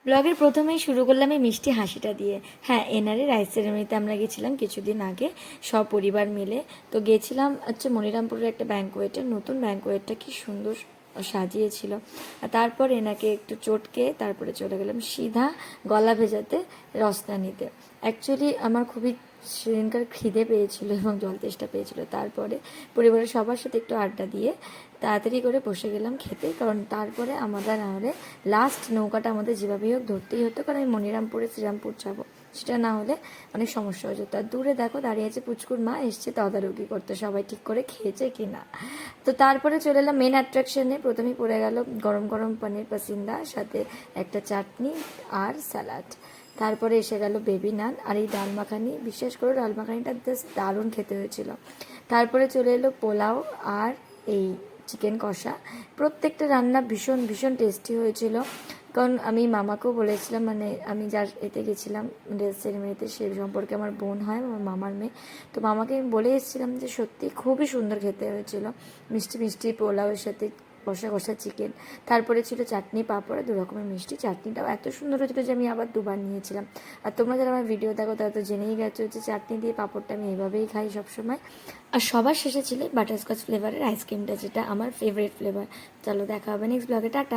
ব্লগের প্রথমেই শুরু করলাম এই মিষ্টি হাসিটা দিয়ে। হ্যাঁ, এনআরএ রাইস সেরেমনিতে আমরা গেছিলাম কিছুদিন আগে সপরিবার মিলে। তো গেছিলাম হচ্ছে মনিরামপুরের একটা ব্যাঙ্কোয়েটে, নতুন ব্যাঙ্কোয়েটটা কি সুন্দর সাজিয়েছিল। আর তারপর এনাকে একটু চটকে তারপরে চলে গেলাম সিধা গলা ভেজাতে রসনা নিতে। অ্যাকচুয়ালি আমার খুবই সেদিনকার খিদে পেয়েছিল এবং জল তেষ্টা পেয়েছিল। তারপরে পরিবারের সবার সাথে একটু আড্ডা দিয়ে তাড়াতাড়ি করে বসে গেলাম খেতে, কারণ তারপরে আমরা না হলে লাস্ট নৌকাটা আমাদের যেভাবেই হোক ধরতেই হতো, কারণ আমি মনিরামপুরে শ্রীরামপুর যাবো, সেটা না হলে অনেক সমস্যা হয়ে যেত। আর দূরে দেখো দাঁড়িয়ে আছে পুচকুর মা, এসছে তদারকি করতে সবাই ঠিক করে খেয়েছে কি না। তো তারপরে চলে এলাম মেন অ্যাট্রাকশনে। প্রথমেই পড়ে গেল গরম গরম পনির পাসিন্দা, সাথে একটা চাটনি আর স্যালাড। তারপরে এসে গেল বেবি নান আর এই ডাল মাখানি। বিশ্বাস করো ডাল মাখানিটা জাস্ট দারুণ খেতে হয়েছিল। তারপরে চলে এলো পোলাও আর এই চিকেন কষা। প্রত্যেকটা রান্না ভীষণ ভীষণ টেস্টি হয়েছিল, কারণ আমি মামাকেও বলেছিলাম, মানে আমি যার এতে গেছিলাম ড্রেস সেরিমনিতে সে সম্পর্কে আমার বোন হয়, আমার মামার মেয়ে। তো মামাকে আমি বলে এসেছিলাম যে সত্যি খুবই সুন্দর খেতে হয়েছিল, মিষ্টি মিষ্টি পোলাওয়ের সাথে কষা কষা চিকেন। তারপরে ছিল চাটনি পাঁপড়, দু রকমের মিষ্টি। চাটনিটাও এত সুন্দর হয়েছিল যে আমি আবার দুবার নিয়েছিলাম। আর তোমরা যারা আমার ভিডিও দেখো তারা তো জেনেই গেছো যে চাটনি দিয়ে পাঁপড়টা আমি এইভাবেই খাই সবসময়। আর সবার শেষে ছিল বাটারস্কচ ফ্লেভারের আইসক্রিমটা, যেটা আমার ফেভারিট ফ্লেভার। চলো দেখা হবে নেক্সট ব্লগে, টাটা।